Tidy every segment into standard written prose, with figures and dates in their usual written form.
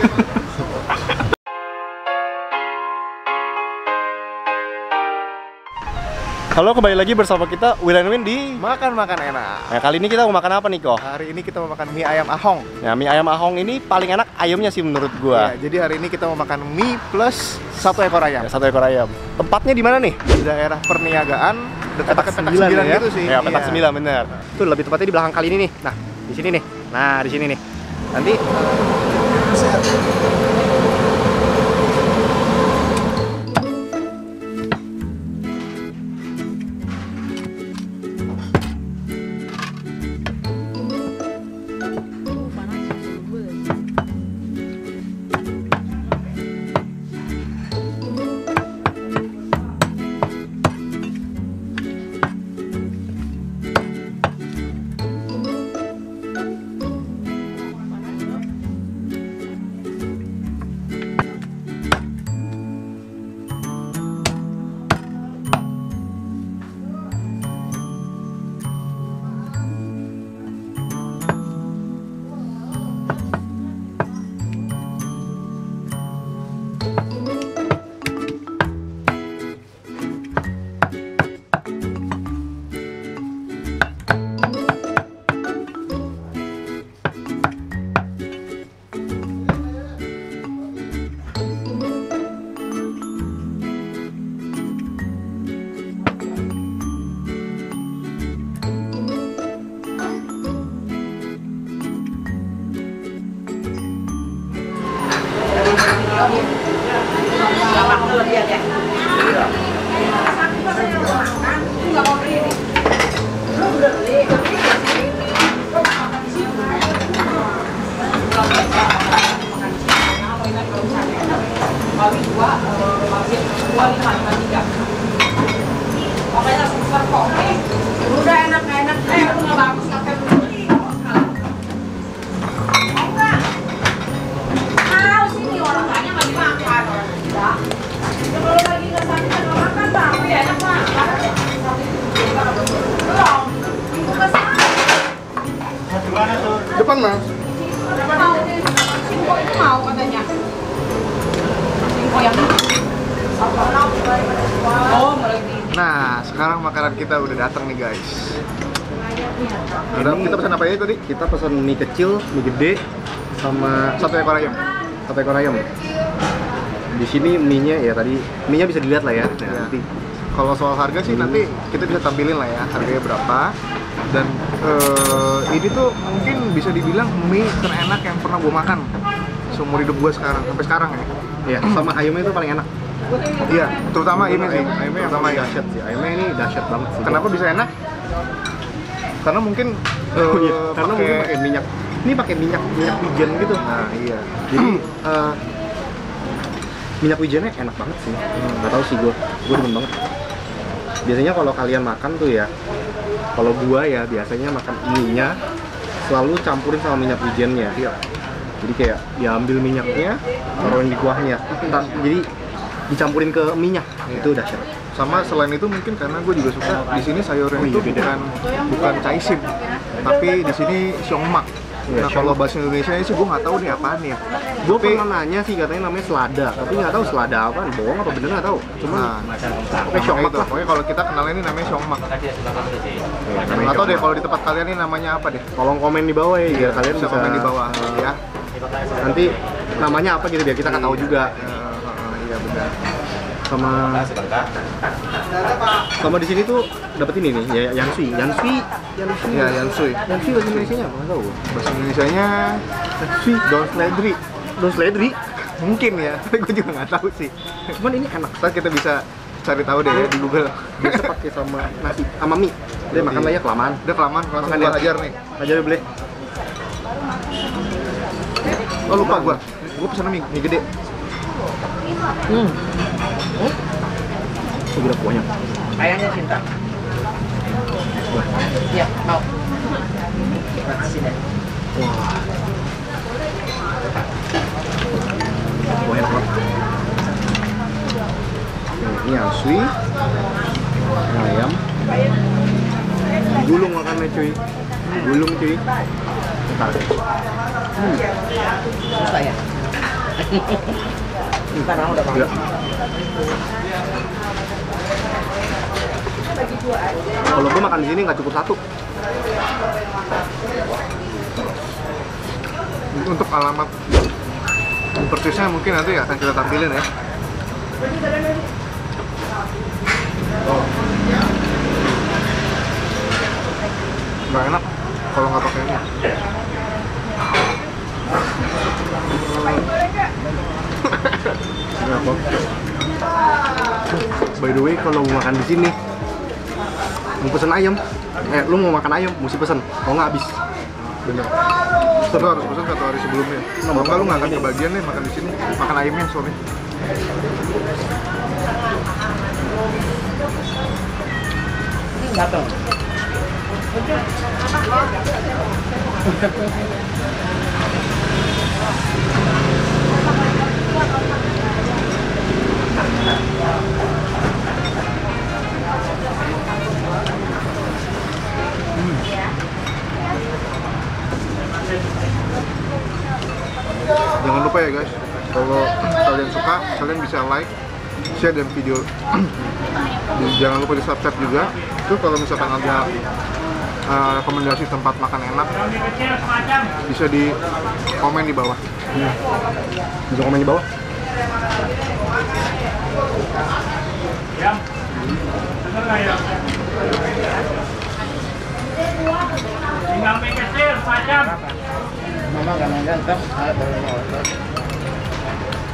Halo, kembali lagi bersama kita Will and Win di Makan-makan enak. Nah, kali ini kita mau makan apa nih, Ko? Hari ini kita mau makan mie ayam ahong. Nah, mie ayam ahong ini paling enak ayamnya sih menurut gua. Ya, jadi hari ini kita mau makan mie plus 1 ekor ayam. Ya, 1 ekor ayam. Tempatnya di mana nih? Di daerah Perniagaan, dekat petak 9 ya? gitu sih. Ya, petak Iya. 9 bener. Tuh lebih tepatnya di belakang kali ini nih. Nah, di sini nih. Nah, di sini nih. Nanti udah enak-enak, lu nggak bagus ngapain lu beli? Tahu sini orang banyak lagi makan, orang tidak. Ya kalau lagi nggak sakit nggak makan bang, tapi enak mah. Belum, minggu ke sana. Depan, Mas. Mau, Simpo itu mau katanya. Simpo yang ini. Oh, mulai di. Nah, sekarang makanan kita udah datang nih, guys. Kita pesan apa ya tadi? kita pesan mie kecil, mie gede, sama 1 ekor ayam. 1 ekor ayam. Di sini mie-nya ya tadi, mie-nya bisa dilihat lah ya. Nah, Ya. nanti Kalau soal harga sih nanti kita bisa tampilin lah ya harganya berapa. Dan ini tuh mungkin bisa dibilang mie terenak yang pernah gue makan seumur hidup gue sampai sekarang ya. ya, sama ayamnya itu paling enak. Iya, terutama ini sih. Ayamnya yang Terutama paling ya. dahsyat sih. Ayamnya ini dahsyat banget sih. Kenapa bisa enak? Karena mungkin Oh, iya. Karena mungkin pakai minyak. Ini pakai minyak wijen gitu. Nah, iya. Jadi minyak wijennya enak banget sih. Gak tau sih gue demen banget. Biasanya kalau kalian makan tuh ya, kalau gua ya biasanya makan mie-nya selalu campurin sama minyak wijennya. Iya. Jadi kayak diambil minyaknya, taruhin di kuahnya. Jadi dicampurin ke minyak. Iya. Itu dahsyat. Sama selain itu mungkin karena gue juga suka di sini sayurnya Oh, iya, itu beda. bukan caisim, tapi di sini siongmak. Iya, Nah, kalau bahasa Indonesia sih gue nggak tahu nih apaan ya. Gue Tapi- pernah nanya sih katanya namanya selada, tapi nggak tahu selada apaan, bohong apa bener nggak tahu. Cuman Nah, pakai siongmak lah. Pokoknya kalau kita kenalnya ini namanya siongmak. Nggak tahu deh kalau di tempat kalian ini namanya apa deh. Tolong komen di bawah ya, biar kalian Bisa komen di bawah ya. Nanti namanya apa gitu biar kita nggak tahu juga. Iya benar. Sama di sini tuh dapat ini nih, ya Yansui. Ya, Yansui. Yansui bahasa Indonesianya apa? Nggak tahu. Bahasa Indonesianya Yansui. Don Sledri. Don Sledri. Mungkin ya, tapi gue juga nggak tahu sih. Cuman ini enak. Ntar kita bisa cari tahu deh ya di Google. Biasa pakai sama nasi, sama mie. Udah makan lah ya kelamaan. Udah kelamaan, langsung Makan gua ya. ajar nih. Aja boleh. Oh lupa gua pesan mie gede. Segera kuahnya. Kayaknya cinta. Iya, mau. Makasih deh. Wah. Kuahnya kuat. Ini Yansui. Ini ayam. Gulung makannya cuy. Gulung cuy. Bentar. Susah ya? Sekarang udah Ya. Kalau gue makan di sini nggak cukup satu. Untuk alamat persisnya mungkin nanti akan kita tampilin ya. Nggak enak kalau nggak pakai ini. Kenapa? By the way, kalau mau makan di sini, mau pesen ayam, lu mau makan ayam, mesti pesen, mau nggak habis. Bener. Lu harus pesen 1 hari sebelumnya. Kalau nggak lu nggak akan kebagian nih makan di sini. Makan ayamnya soalnya. datang. Jangan lupa ya guys, kalau kalian suka, kalian bisa like, share dan video. Dan jangan lupa di subscribe juga. Itu kalau misalkan ada rekomendasi tempat makan enak, bisa di komen di bawah. Bisa komen di bawah. Tinggal kecil macam. Mama gak main ganteng,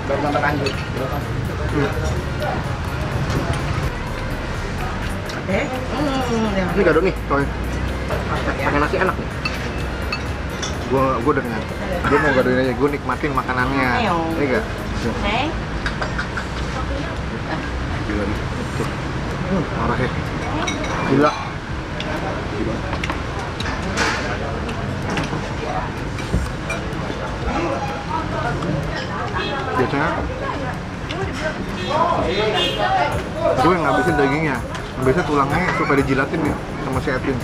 baru nonton lanjut. Ini gado nih, Coy, pakai nasi enak nih. gua udah kenyang. Gua mau gadoin aja, gua nikmatin makanannya. Iya enggak? Gila nih. Marah ya. Gila. Biasanya gue yang ngabisin dagingnya, biasanya tulangnya suka dijilatin nih sama si Edwin.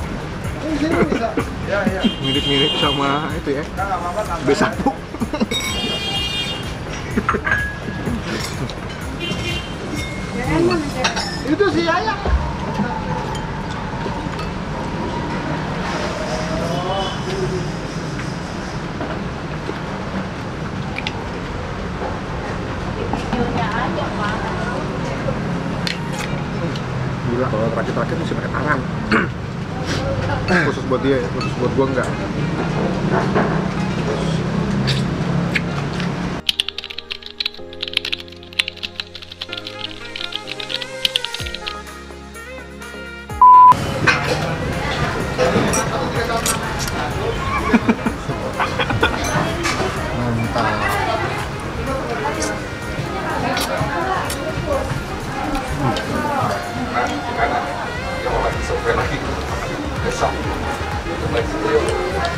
Mirip-mirip sama itu ya, besapu. Itu si ayah. Gila, kalau terakhir-terakhir mesti pakai tangan. Khusus buat dia ya, khusus buat gue enggak.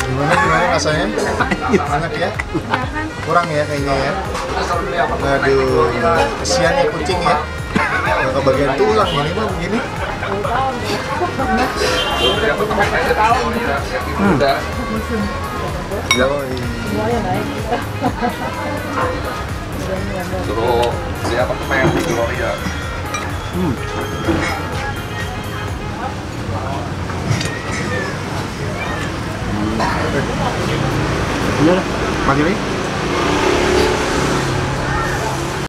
Gimana rasanya? Enak ya? Kurang ya kayaknya ya? Aduh, kesian ya kucing ya? Nggak kebagian tulang ini mah begini. Yoi. Suruh siapa main di Gloria. Iya lah. Mas ini